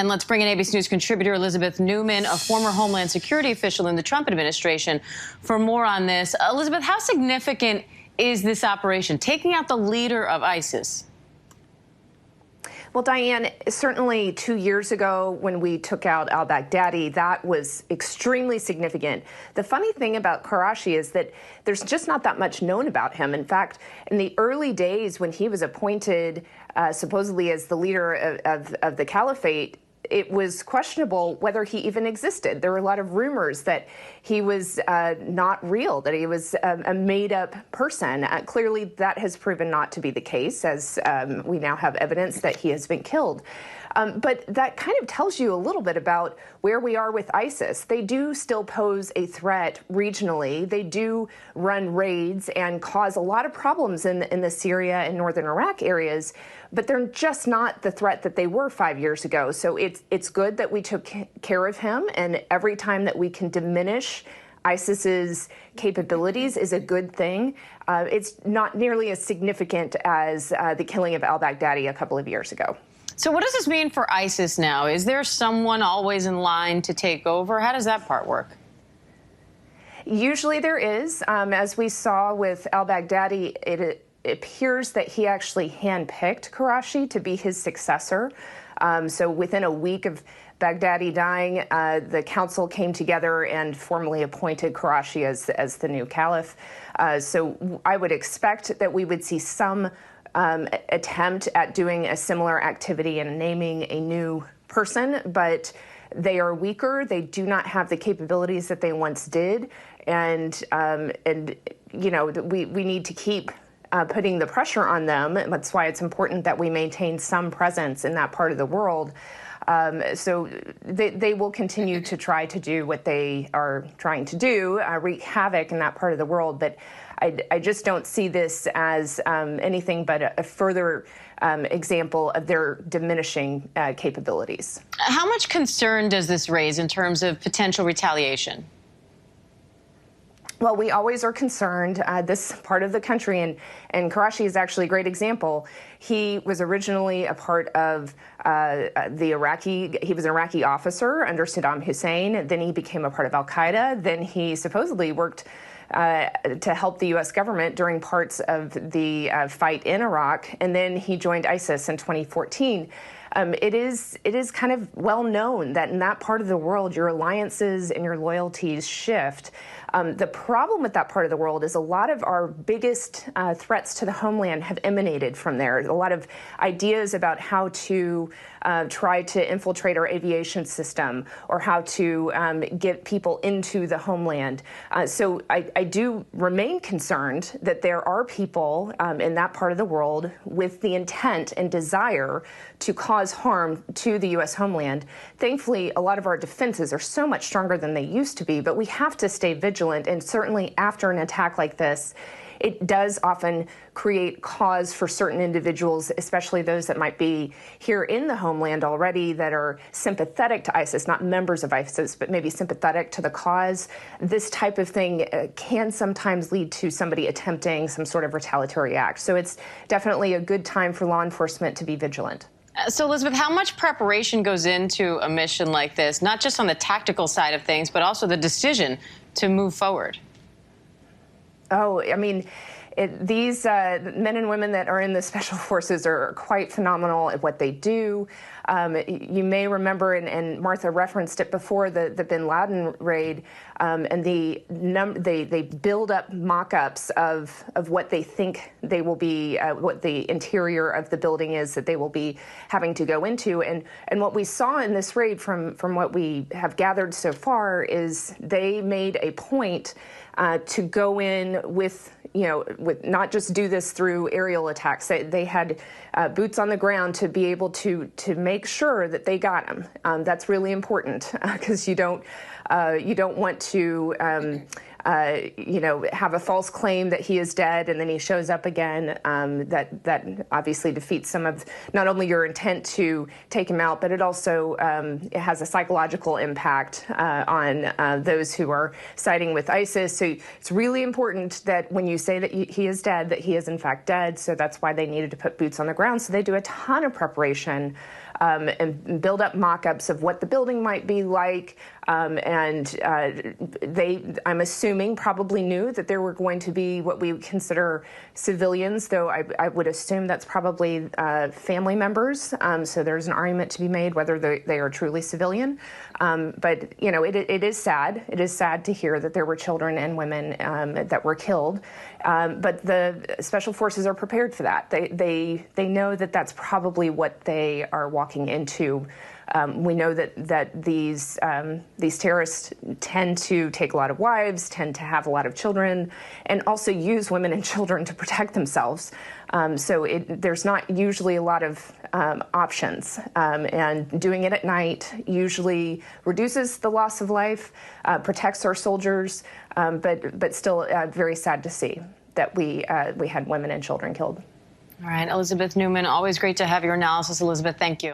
And let's bring in ABC News contributor Elizabeth Newman, a former Homeland Security official in the Trump administration, for more on this. Elizabeth, how significant is this operation, taking out the leader of ISIS? Well, Diane, certainly 2 years ago when we took out al-Baghdadi, that was extremely significant. The funny thing about Qurayshi is that there's just not that much known about him. In fact, in the early days when he was appointed supposedly as the leader of the caliphate, it was questionable whether he even existed. There were a lot of rumors that he was not real, that he was a made-up person. Clearly, that has proven not to be the case, as we now have evidence that he has been killed. But that kind of tells you a little bit about where we are with ISIS. They do still pose a threat regionally. They do run raids and cause a lot of problems in the Syria and northern Iraq areas, but they're just not the threat that they were 5 years ago. So it's good that we took care of him, and every time that we can diminish ISIS's capabilities is a good thing. It's not nearly as significant as the killing of al-Baghdadi a couple of years ago. So what does this mean for ISIS now? Is there someone always in line to take over? How does that part work? Usually there is. As we saw with al-Baghdadi, it appears that he actually handpicked Qurayshi to be his successor. So within a week of Baghdadi dying, the council came together and formally appointed Qurayshi as the new caliph. So I would expect that we would see some attempt at doing a similar activity and naming a new person, but they are weaker. They do not have the capabilities that they once did, and you know, we need to keep putting the pressure on them. That's why it's important that we maintain some presence in that part of the world. So they will continue to try to do what they are trying to do, wreak havoc in that part of the world. But I just don't see this as anything but a further example of their diminishing capabilities. How much concern does this raise in terms of potential retaliation? Well, we always are concerned, this part of the country, and Qurayshi is actually a great example. He was originally a part of he was an Iraqi officer under Saddam Hussein. Then he became a part of Al-Qaeda. Then he supposedly worked to help the U.S. government during parts of the fight in Iraq. And then he joined ISIS in 2014. It is kind of well known that in that part of the world, your alliances and your loyalties shift. The problem with that part of the world is a lot of our biggest threats to the homeland have emanated from there. A lot of ideas about how to try to infiltrate our aviation system or how to get people into the homeland. So I do remain concerned that there are people in that part of the world with the intent and desire to cause harm to the U.S. homeland. Thankfully, a lot of our defenses are so much stronger than they used to be, but we have to stay vigilant. And certainly after an attack like this, it does often create cause for certain individuals, especially those that might be here in the homeland already that are sympathetic to ISIS, not members of ISIS, but maybe sympathetic to the cause. This type of thing can sometimes lead to somebody attempting some sort of retaliatory act. So it's definitely a good time for law enforcement to be vigilant. So, Elizabeth, how much preparation goes into a mission like this, not just on the tactical side of things, but also the decision to move forward? Oh, I mean, these men and women that are in the special forces are quite phenomenal at what they do. You may remember, and Martha referenced it before, the bin Laden raid, and they build up mock-ups of what they think they will be, what the interior of the building is that they will be having to go into. And what we saw in this raid, from what we have gathered so far, is they made a point to go in with not just do this through aerial attacks. They had boots on the ground to be able to make sure that they got him. That's really important because you don't want to have a false claim that he is dead and then he shows up again. That obviously defeats some of not only your intent to take him out, but it also it has a psychological impact on those who are siding with ISIS. So it's really important that when you say that he is dead, that he is in fact dead. So that's why they needed to put boots on the ground. So they do a ton of preparation and build up mock-ups of what the building might be like. I'm assuming, probably knew that there were going to be what we would consider civilians, though I would assume that's probably family members. So there's an argument to be made whether they are truly civilian. But, you know, it is sad. It is sad to hear that there were children and women that were killed. But the special forces are prepared for that. They know that that's probably what they are walking into. We know that these terrorists tend to take a lot of wives, tend to have a lot of children, and also use women and children to protect themselves. So there's not usually a lot of options. And doing it at night usually reduces the loss of life, protects our soldiers, but still very sad to see that we had women and children killed. All right, Elizabeth Newman, always great to have your analysis, Elizabeth. Thank you.